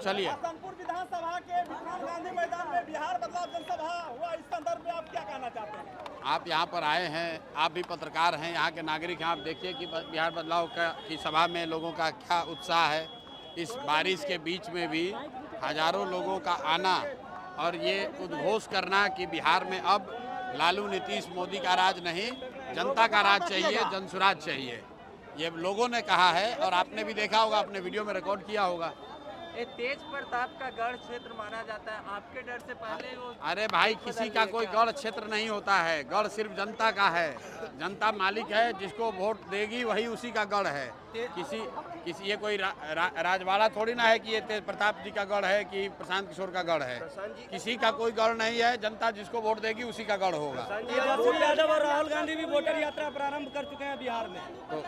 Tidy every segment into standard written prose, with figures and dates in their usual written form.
चलिए। हसनपुर विधानसभा के विक्रांत गांधी मैदान में बिहार बदलाव जनसभा हुआ, इस संदर्भ में आप क्या कहना चाहते हैं? आप यहाँ पर आए हैं, आप भी पत्रकार हैं, यहाँ के नागरिक हैं, आप देखिए कि बिहार बदलाव की सभा में लोगों का क्या उत्साह है। इस बारिश के बीच में भी हजारों लोगों का आना और ये उद्घोष करना कि बिहार में अब लालू नीतीश मोदी का राज नहीं, जनता का राज चाहिए, जनसुराज चाहिए, ये लोगों ने कहा है। और आपने भी देखा होगा, अपने वीडियो में रिकॉर्ड किया होगा। ये तेज प्रताप का गढ़ क्षेत्र माना जाता है, आपके डर से पहले वो। अरे भाई, किसी का कोई गढ़ क्षेत्र नहीं होता है, गढ़ सिर्फ जनता का है। जनता मालिक है, जिसको वोट देगी वही उसी का गढ़ है। किसी ये कोई राजवाड़ा थोड़ी ना है कि ये तेज प्रताप जी का गढ़ है कि प्रशांत किशोर का गढ़ है। किसी का कोई गढ़ नहीं है, जनता जिसको वोट देगी उसी का गढ़ होगा। तेजस्वी यादव और राहुल गांधी भी वोटर यात्रा प्रारंभ कर चुके हैं बिहार में, तो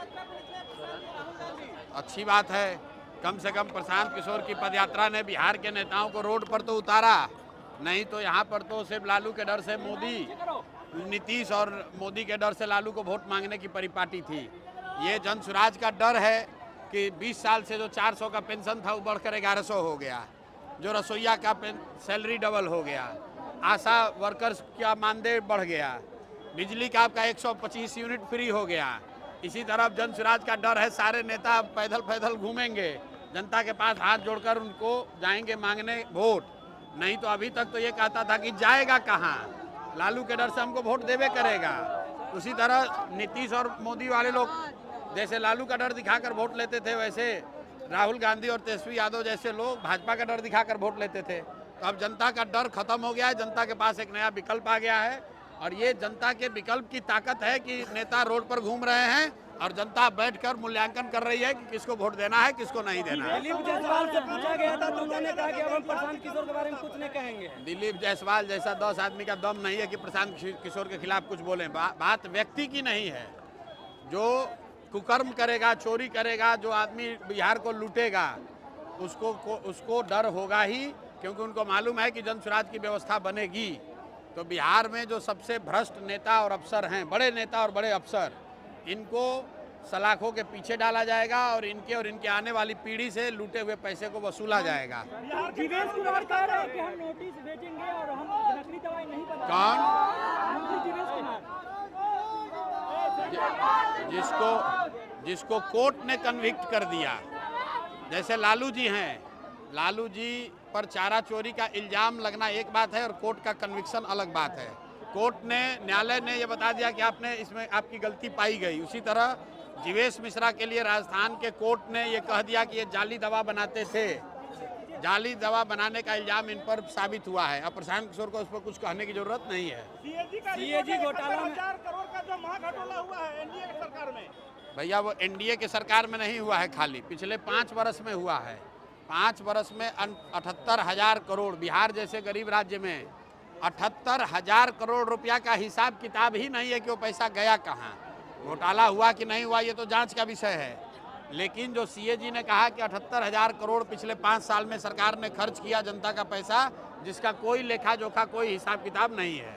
अच्छी बात है। कम से कम प्रशांत किशोर की पदयात्रा ने बिहार के नेताओं को रोड पर तो उतारा, नहीं तो यहाँ पर तो सिर्फ लालू के डर से नीतीश और मोदी के डर से लालू को वोट मांगने की परिपाटी थी। ये जनसुराज का डर है कि 20 साल से जो 400 का पेंशन था वो बढ़कर 1100 हो गया, जो रसोईया का सैलरी डबल हो गया, आशा वर्कर्स का मानदेय बढ़ गया, बिजली का आपका 125 यूनिट फ्री हो गया। इसी तरफ जनसुराज का डर है, सारे नेता पैदल पैदल घूमेंगे, जनता के पास हाथ जोड़कर उनको जाएंगे मांगने वोट। नहीं तो अभी तक तो ये कहता था कि जाएगा कहाँ, लालू के डर से हमको वोट देवे करेगा। उसी तरह नीतीश और मोदी वाले लोग जैसे लालू का डर दिखाकर वोट लेते थे, वैसे राहुल गांधी और तेजस्वी यादव जैसे लोग भाजपा का डर दिखाकर वोट लेते थे। तो अब जनता का डर खत्म हो गया है, जनता के पास एक नया विकल्प आ गया है। और ये जनता के विकल्प की ताकत है कि नेता रोड पर घूम रहे हैं और जनता बैठकर मूल्यांकन कर रही है कि किसको वोट देना है, किसको नहीं देना है। दिलीप जायसवाल से पूछा गया था तो उन्होंने कहा कि अब हम प्रशांत किशोर के बारे में कुछ नहीं कहेंगे। दिलीप जायसवाल जैसा 10 आदमी का दम नहीं है कि प्रशांत किशोर के खिलाफ कुछ बोलें। बात व्यक्ति की नहीं है। जो कुकर्म करेगा, चोरी करेगा, जो आदमी बिहार को लूटेगा, उसको डर होगा ही, क्योंकि उनको मालूम है कि जनसुराज की व्यवस्था बनेगी। तो बिहार में जो सबसे भ्रष्ट नेता और अफसर हैं, बड़े नेता और बड़े अफसर, इनको सलाखों के पीछे डाला जाएगा और इनके आने वाली पीढ़ी से लूटे हुए पैसे को वसूला जाएगा। जीवेश कुमार कह रहे हैं कि हम नोटिस भेजेंगे और हम नकली दवाई नहीं बता। कौन? मंत्री जीवेश कुमार, जिसको कोर्ट ने कन्विक्ट कर दिया। जैसे लालू जी हैं, लालू जी पर चारा चोरी का इल्जाम लगना एक बात है और कोर्ट का कन्विक्शन अलग बात है। कोर्ट ने, न्यायालय ने ये बता दिया कि आपने इसमें आपकी गलती पाई गई। उसी तरह जीवेश मिश्रा के लिए राजस्थान के कोर्ट ने ये कह दिया कि ये जाली दवा बनाते थे, जाली दवा बनाने का इल्जाम इन पर साबित हुआ है। अब प्रशांत किशोर को उस पर कुछ कहने की जरूरत नहीं है। सीएजी घोटाला में 4 करोड़ का जो महाघोटाला हुआ है एनडीए की सरकार में, भैया वो एनडीए के सरकार में नहीं हुआ है, खाली पिछले 5 वर्ष में हुआ है। 5 वर्ष में 78,000 करोड़, बिहार जैसे गरीब राज्य में 78,000 करोड़ रुपया का हिसाब किताब ही नहीं है कि वो पैसा गया कहाँ। घोटाला हुआ कि नहीं हुआ ये तो जांच का विषय है, लेकिन जो सीएजी ने कहा कि 78,000 करोड़ पिछले 5 साल में सरकार ने खर्च किया जनता का पैसा, जिसका कोई लेखा जोखा, कोई हिसाब किताब नहीं है।